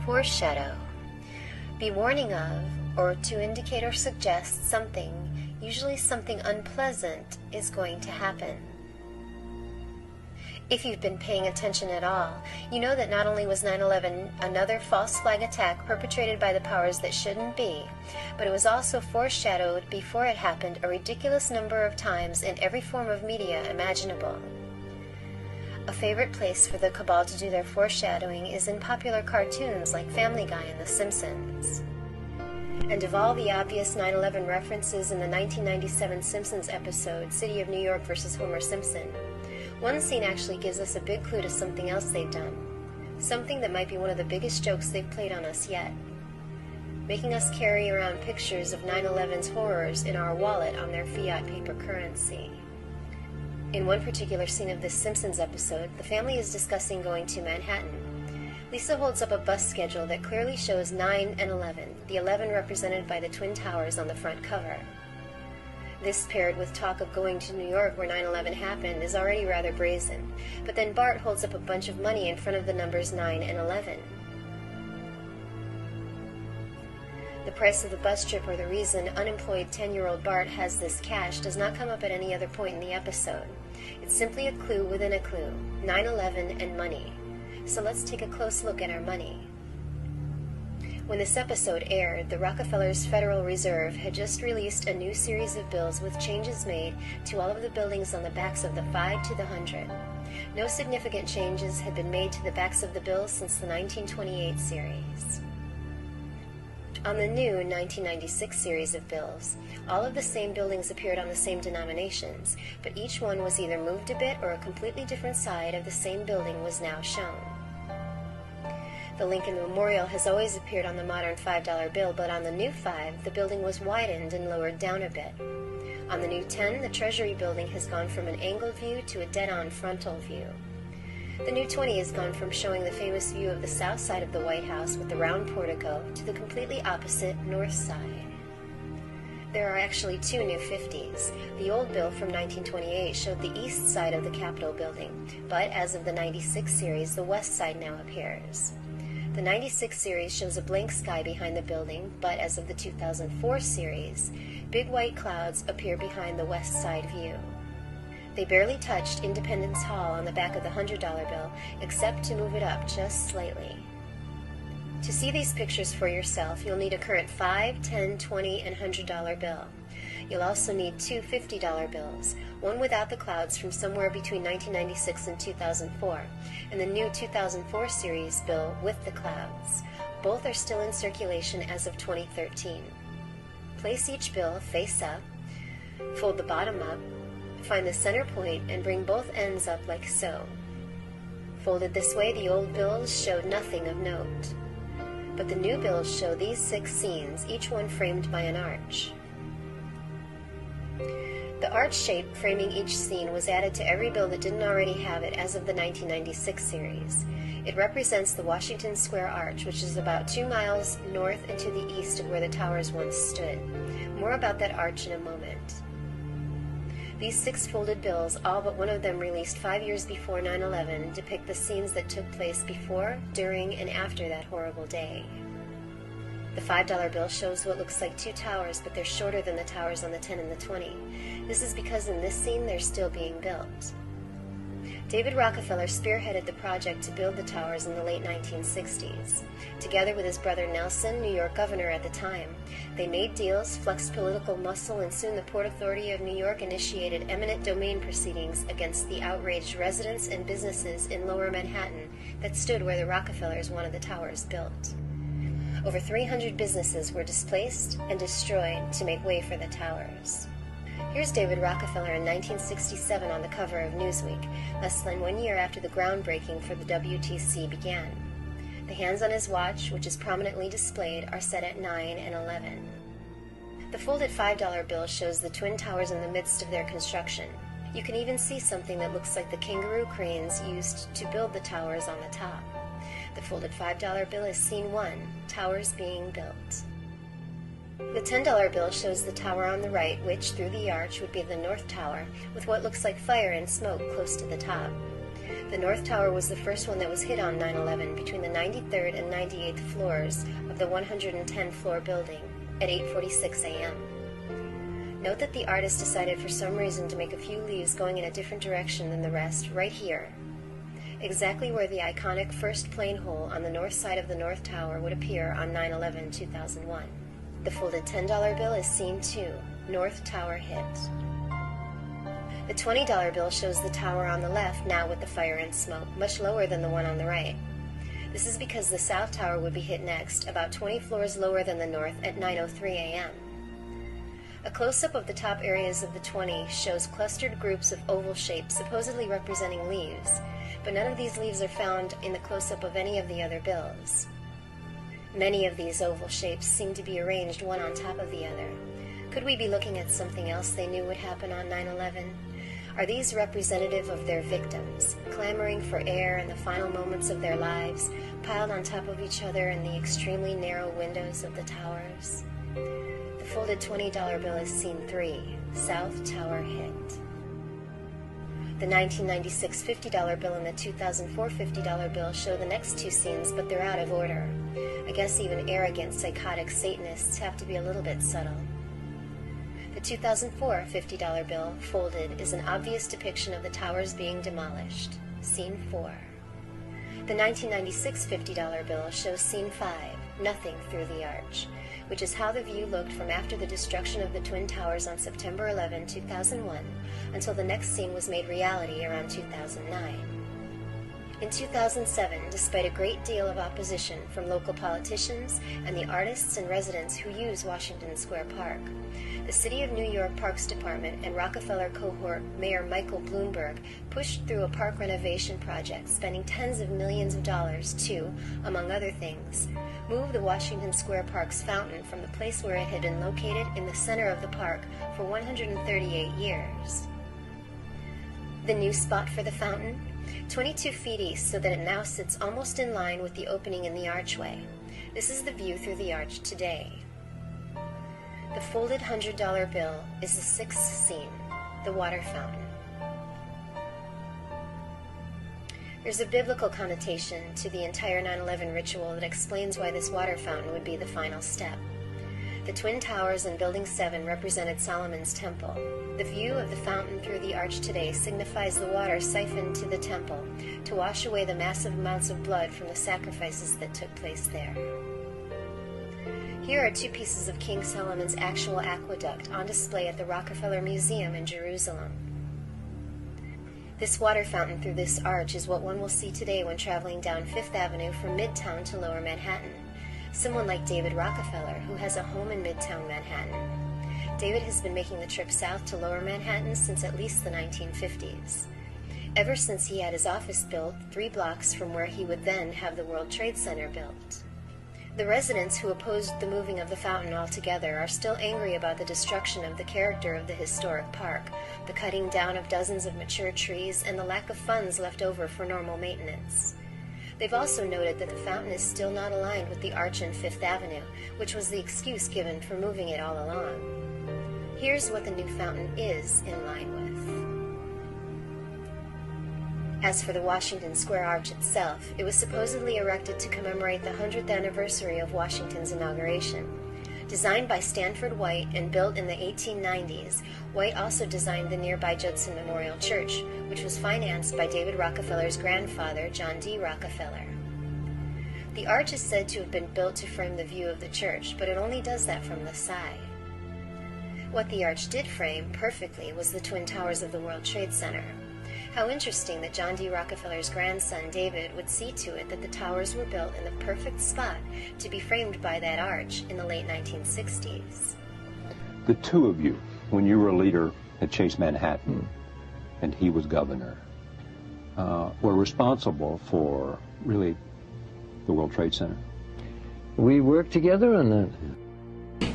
Foreshadow. Be warning of, or to indicate or suggest something, usually something unpleasant, is going to happen. If you've been paying attention at all, you know that not only was 9/11 another false flag attack perpetrated by the powers that shouldn't be, but it was also foreshadowed before it happened a ridiculous number of times in every form of media imaginable. A favorite place for the cabal to do their foreshadowing is in popular cartoons like Family Guy and The Simpsons. And of all the obvious 9/11 references in the 1997 Simpsons episode, City of New York vs. Homer Simpson, one scene actually gives us a big clue to something else they've done, something that might be one of the biggest jokes they've played on us yet, making us carry around pictures of 9/11's horrors in our wallet on their fiat paper currency. In one particular scene of this Simpsons episode, the family is discussing going to Manhattan. Lisa holds up a bus schedule that clearly shows 9 and 11, the 11 represented by the Twin Towers on the front cover. This, paired with talk of going to New York where 9/11 happened, is already rather brazen, but then Bart holds up a bunch of money in front of the numbers 9 and 11. The price of the bus trip, or the reason unemployed 10-year-old Bart has this cash, does not come up at any other point in the episode. It's simply a clue within a clue, 9/11 and money. So let's take a close look at our money. When this episode aired, the Rockefellers' Federal Reserve had just released a new series of bills with changes made to all of the buildings on the backs of the 5 to the 100. No significant changes had been made to the backs of the bills since the 1928 series. On the new 1996 series of bills, all of the same buildings appeared on the same denominations, but each one was either moved a bit or a completely different side of the same building was now shown. The Lincoln Memorial has always appeared on the modern $5 bill, but on the new 5, the building was widened and lowered down a bit. On the new 10, the Treasury building has gone from an angled view to a dead-on frontal view. The new 20 has gone from showing the famous view of the south side of the White House with the round portico to the completely opposite north side. There are actually two new 50s. The old bill from 1928 showed the east side of the Capitol building, but as of the 96 series, the west side now appears. The 96 series shows a blank sky behind the building, but as of the 2004 series, big white clouds appear behind the west side view. They barely touched Independence Hall on the back of the $100 bill, except to move it up just slightly. To see these pictures for yourself, you'll need a current $5, $10, $20, and $100 bill. You'll also need two $50 bills, one without the clouds from somewhere between 1996 and 2004, and the new 2004 series bill with the clouds. Both are still in circulation as of 2013. Place each bill face up, fold the bottom up, find the center point, and bring both ends up like so. Folded this way, the old bills showed nothing of note, but the new bills show these 6 scenes, each one framed by an arch. The arch shape framing each scene was added to every bill that didn't already have it as of the 1996 series. It represents the Washington Square Arch, which is about 2 miles north and to the east of where the towers once stood. More about that arch in a moment. These 6 folded bills, all but one of them released 5 years before 9/11, depict the scenes that took place before, during, and after that horrible day. The $5 bill shows what looks like 2 towers, but they're shorter than the towers on the 10 and the 20. This is because in this scene they're still being built. David Rockefeller spearheaded the project to build the towers in the late 1960s. Together with his brother Nelson, New York governor at the time, they made deals, flexed political muscle, and soon the Port Authority of New York initiated eminent domain proceedings against the outraged residents and businesses in Lower Manhattan that stood where the Rockefellers wanted the towers built. Over 300 businesses were displaced and destroyed to make way for the towers. Here's David Rockefeller in 1967 on the cover of Newsweek, less than 1 year after the groundbreaking for the WTC began. The hands on his watch, which is prominently displayed, are set at 9 and 11. The folded $5 bill shows the Twin Towers in the midst of their construction. You can even see something that looks like the kangaroo cranes used to build the towers on the top. The folded $5 bill is scene 1, towers being built. The $10 bill shows the tower on the right, which, through the arch, would be the North Tower, with what looks like fire and smoke close to the top. The North Tower was the first one that was hit on 9/11 between the 93rd and 98th floors of the 110-floor building at 8:46 a.m. Note that the artist decided for some reason to make a few leaves going in a different direction than the rest right here, exactly where the iconic first plane hole on the north side of the North Tower would appear on 9/11/2001. The folded $10 bill is scene 2, North Tower hit. The $20 bill shows the tower on the left now with the fire and smoke, much lower than the one on the right. This is because the South Tower would be hit next, about 20 floors lower than the North at 9:03 a.m. A close-up of the top areas of the 20 shows clustered groups of oval shapes supposedly representing leaves, but none of these leaves are found in the close-up of any of the other bills. Many of these oval shapes seem to be arranged one on top of the other. Could we be looking at something else they knew would happen on 9/11? Are these representative of their victims, clamoring for air in the final moments of their lives, piled on top of each other in the extremely narrow windows of the towers? The folded $20 bill is scene 3, South Tower hit. The 1996 $50 bill and the 2004 $50 bill show the next two scenes, but they're out of order. I guess even arrogant, psychotic Satanists have to be a little bit subtle. The 2004 $50 bill, folded, is an obvious depiction of the towers being demolished. Scene 4. The 1996 $50 bill shows scene 5, nothing through the arch, which is how the view looked from after the destruction of the Twin Towers on September 11, 2001, until the next scene was made reality around 2009. In 2007, despite a great deal of opposition from local politicians and the artists and residents who use Washington Square Park, the City of New York Parks Department and Rockefeller cohort Mayor Michael Bloomberg pushed through a park renovation project, spending tens of millions of dollars to, among other things, move the Washington Square Park's fountain from the place where it had been located in the center of the park for 138 years. The new spot for the fountain? 22 feet east, so that it now sits almost in line with the opening in the archway. This is the view through the arch today. The folded $100 bill is the sixth scene, the water fountain. There's a biblical connotation to the entire 9/11 ritual that explains why this water fountain would be the final step. The Twin Towers and Building 7 represented Solomon's temple. The view of the fountain through the arch today signifies the water siphoned to the temple to wash away the massive amounts of blood from the sacrifices that took place there. Here are two pieces of King Solomon's actual aqueduct on display at the Rockefeller Museum in Jerusalem. This water fountain through this arch is what one will see today when traveling down Fifth Avenue from Midtown to Lower Manhattan. Someone like David Rockefeller, who has a home in Midtown Manhattan. David has been making the trip south to Lower Manhattan since at least the 1950s. Ever since he had his office built 3 blocks from where he would then have the World Trade Center built. The residents who opposed the moving of the fountain altogether are still angry about the destruction of the character of the historic park, the cutting down of dozens of mature trees, and the lack of funds left over for normal maintenance. They've also noted that the fountain is still not aligned with the arch in Fifth Avenue, which was the excuse given for moving it all along. Here's what the new fountain is in line with. As for the Washington Square Arch itself, it was supposedly erected to commemorate the 100th anniversary of Washington's inauguration. Designed by Stanford White and built in the 1890s, White also designed the nearby Judson Memorial Church, which was financed by David Rockefeller's grandfather, John D. Rockefeller. The arch is said to have been built to frame the view of the church, but it only does that from the side. What the arch did frame perfectly was the Twin Towers of the World Trade Center. How interesting that John D. Rockefeller's grandson, David, would see to it that the towers were built in the perfect spot to be framed by that arch in the late 1960s. The two of you, when you were a leader at Chase Manhattan and he was governor, were responsible for, really, the World Trade Center. We worked together on that.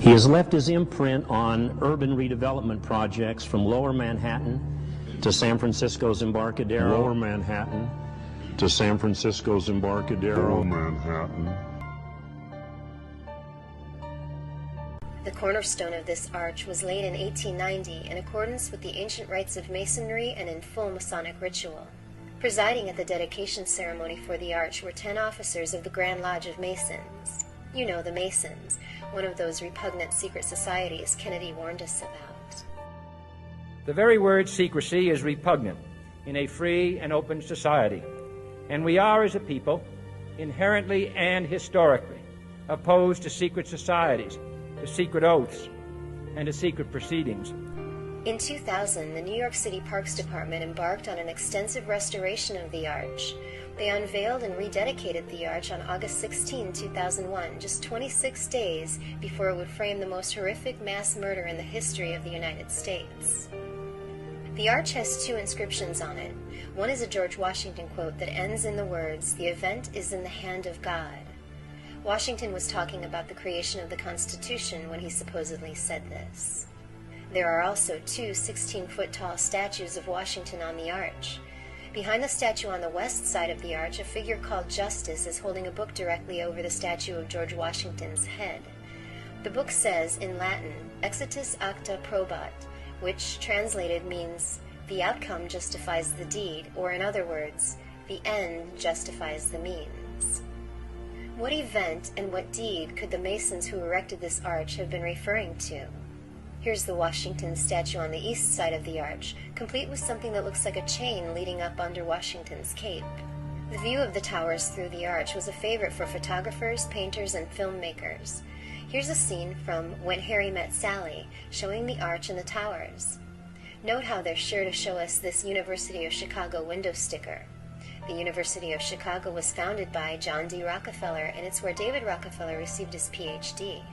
He has left his imprint on urban redevelopment projects from Lower Manhattan to San Francisco's Embarcadero. Lower Manhattan to San Francisco's Embarcadero. Lower Manhattan. The cornerstone of this arch was laid in 1890 in accordance with the ancient rites of Masonry and in full Masonic ritual. Presiding at the dedication ceremony for the arch were 10 officers of the Grand Lodge of Masons. You know, the Masons, one of those repugnant secret societies Kennedy warned us about. The very word secrecy is repugnant in a free and open society, and we are, as a people, inherently and historically opposed to secret societies, to secret oaths, and to secret proceedings. In 2000, the New York City Parks Department embarked on an extensive restoration of the arch. They unveiled and rededicated the arch on August 16, 2001, just 26 days before it would frame the most horrific mass murder in the history of the United States. The arch has 2 inscriptions on it. One is a George Washington quote that ends in the words, "The event is in the hand of God." Washington was talking about the creation of the Constitution when he supposedly said this. There are also 2 16-foot-tall statues of Washington on the arch. Behind the statue on the west side of the arch, a figure called Justice is holding a book directly over the statue of George Washington's head. The book says, in Latin, Exitus acta probat, which translated means, the outcome justifies the deed, or in other words, the end justifies the means. What event and what deed could the Masons who erected this arch have been referring to? Here's the Washington statue on the east side of the arch, complete with something that looks like a chain leading up under Washington's cape. The view of the towers through the arch was a favorite for photographers, painters, and filmmakers. Here's a scene from When Harry Met Sally, showing the arch and the towers. Note how they're sure to show us this University of Chicago window sticker. The University of Chicago was founded by John D. Rockefeller, and it's where David Rockefeller received his Ph.D.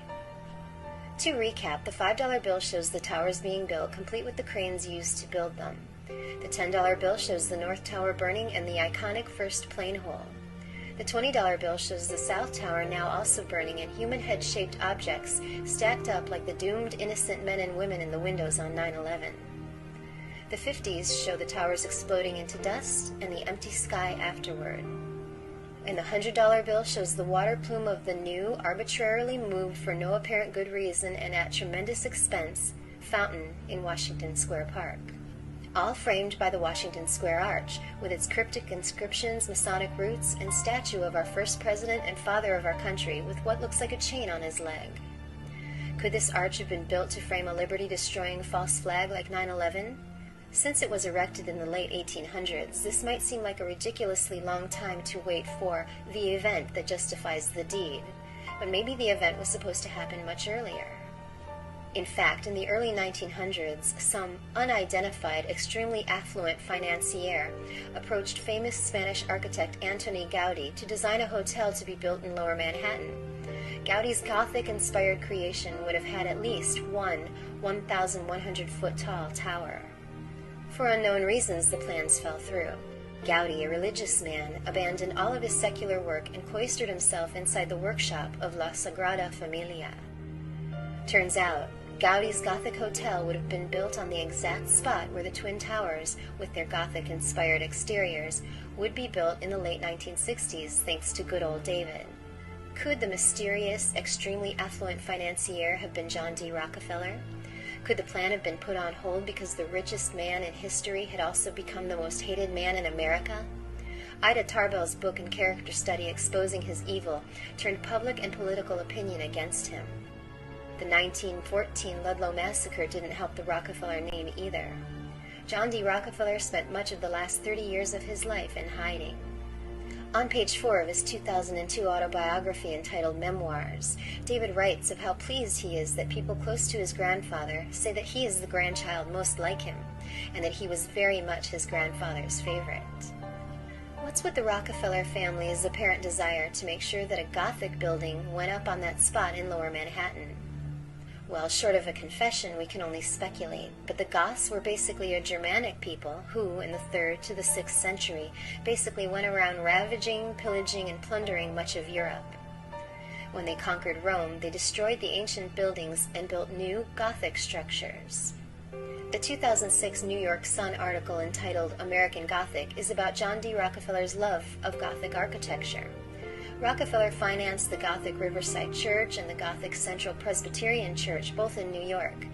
To recap, the $5 bill shows the towers being built, complete with the cranes used to build them. The $10 bill shows the North Tower burning and the iconic first plane hole. The $20 bill shows the South Tower now also burning and human head-shaped objects stacked up like the doomed innocent men and women in the windows on 9/11. The 50s show the towers exploding into dust and the empty sky afterward. And the $100 bill shows the water plume of the new, arbitrarily moved for no apparent good reason and at tremendous expense, fountain in Washington Square Park. All framed by the Washington Square Arch, with its cryptic inscriptions, Masonic roots, and statue of our first president and father of our country with what looks like a chain on his leg. Could this arch have been built to frame a liberty-destroying false flag like 9/11? Since it was erected in the late 1800s, this might seem like a ridiculously long time to wait for the event that justifies the deed, but maybe the event was supposed to happen much earlier. In fact, in the early 1900s, some unidentified, extremely affluent financier approached famous Spanish architect Antoni Gaudí to design a hotel to be built in Lower Manhattan. Gaudí's Gothic-inspired creation would have had at least one 1,100-foot-tall tower. For unknown reasons, the plans fell through. Gaudí, a religious man, abandoned all of his secular work and cloistered himself inside the workshop of La Sagrada Familia. Turns out, Gaudí's Gothic hotel would have been built on the exact spot where the Twin Towers, with their Gothic-inspired exteriors, would be built in the late 1960s thanks to good old David. Could the mysterious, extremely affluent financier have been John D. Rockefeller? Could the plan have been put on hold because the richest man in history had also become the most hated man in America? Ida Tarbell's book and character study exposing his evil turned public and political opinion against him. The 1914 Ludlow Massacre didn't help the Rockefeller name either. John D. Rockefeller spent much of the last 30 years of his life in hiding. On page 4 of his 2002 autobiography entitled Memoirs, David writes of how pleased he is that people close to his grandfather say that he is the grandchild most like him, and that he was very much his grandfather's favorite. What's with the Rockefeller family's apparent desire to make sure that a Gothic building went up on that spot in Lower Manhattan? Well, short of a confession, we can only speculate, but the Goths were basically a Germanic people who, in the 3rd to the 6th century, basically went around ravaging, pillaging, and plundering much of Europe. When they conquered Rome, they destroyed the ancient buildings and built new Gothic structures. The 2006 New York Sun article entitled American Gothic is about John D. Rockefeller's love of Gothic architecture. Rockefeller financed the Gothic Riverside Church and the Gothic Central Presbyterian Church, both in New York,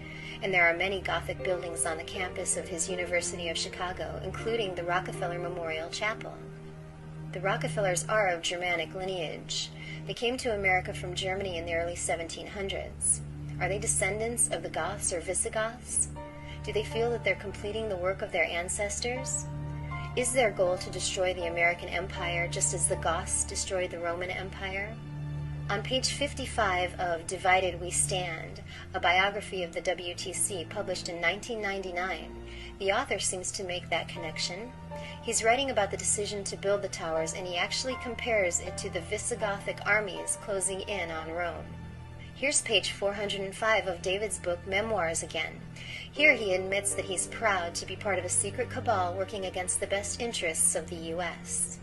And there are many Gothic buildings on the campus of his University of Chicago, including the Rockefeller Memorial Chapel. The Rockefellers are of Germanic lineage. They came to America from Germany in the early 1700s. Are they descendants of the Goths or Visigoths? Do they feel that they're completing the work of their ancestors? Is their goal to destroy the American Empire just as the Goths destroyed the Roman Empire? On page 55 of Divided We Stand, a biography of the WTC published in 1999, the author seems to make that connection. He's writing about the decision to build the towers, and he actually compares it to the Visigothic armies closing in on Rome. Here's page 405 of David's book Memoirs again. Here he admits that he's proud to be part of a secret cabal working against the best interests of the U.S.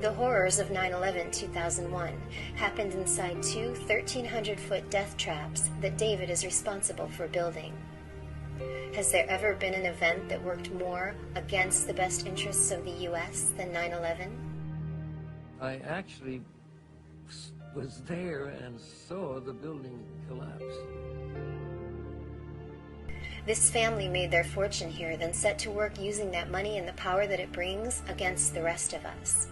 The horrors of 9/11/2001 happened inside two 1,300-foot death traps that David is responsible for building. Has there ever been an event that worked more against the best interests of the U.S. than 9/11? I actually was there and saw the building collapse. This family made their fortune here, then set to work using that money and the power that it brings against the rest of us.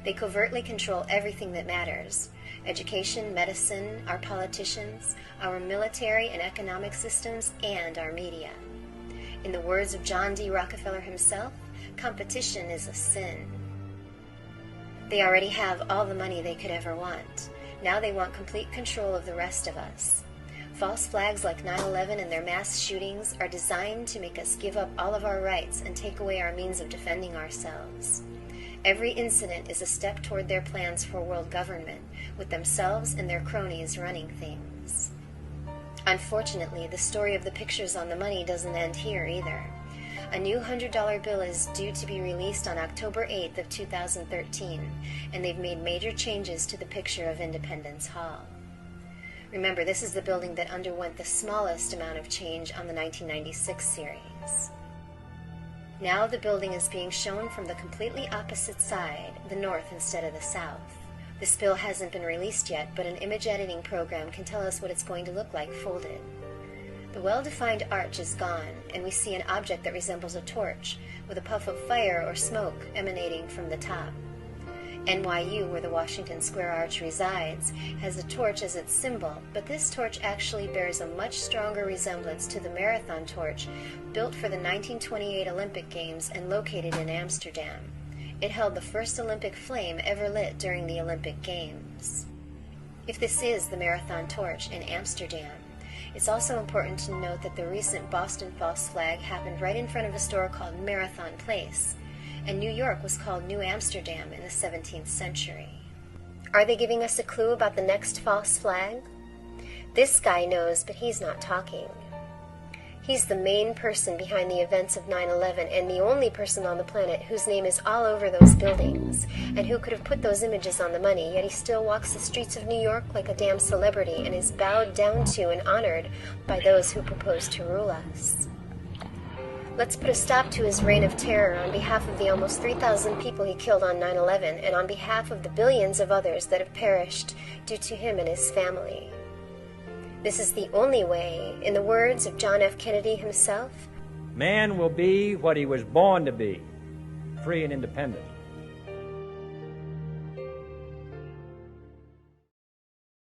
They covertly control everything that matters: education, medicine, our politicians, our military and economic systems, and our media. In the words of John D. Rockefeller himself, competition is a sin. They already have all the money they could ever want. Now they want complete control of the rest of us. False flags like 9/11 and their mass shootings are designed to make us give up all of our rights and take away our means of defending ourselves. Every incident is a step toward their plans for world government, with themselves and their cronies running things. Unfortunately, the story of the pictures on the money doesn't end here either. A new $100 bill is due to be released on October 8th of 2013, and they've made major changes to the picture of Independence Hall. Remember, this is the building that underwent the smallest amount of change on the 1996 series. Now the building is being shown from the completely opposite side, the north instead of the south. This bill hasn't been released yet, but an image editing program can tell us what it's going to look like folded. The well-defined arch is gone, and we see an object that resembles a torch, with a puff of fire or smoke emanating from the top. NYU, where the Washington Square Arch resides, has a torch as its symbol, but this torch actually bears a much stronger resemblance to the Marathon torch built for the 1928 Olympic Games and located in Amsterdam. It held the first Olympic flame ever lit during the Olympic Games. If this is the Marathon torch in Amsterdam, it's also important to note that the recent Boston false flag happened right in front of a store called Marathon Place, and New York was called New Amsterdam in the 17th century. Are they giving us a clue about the next false flag? This guy knows, but he's not talking. He's the main person behind the events of 9/11 and the only person on the planet whose name is all over those buildings and who could have put those images on the money, yet he still walks the streets of New York like a damn celebrity and is bowed down to and honored by those who propose to rule us. Let's put a stop to his reign of terror on behalf of the almost 3,000 people he killed on 9/11 and on behalf of the billions of others that have perished due to him and his family. This is the only way, in the words of John F. Kennedy himself. Man will be what he was born to be, free and independent.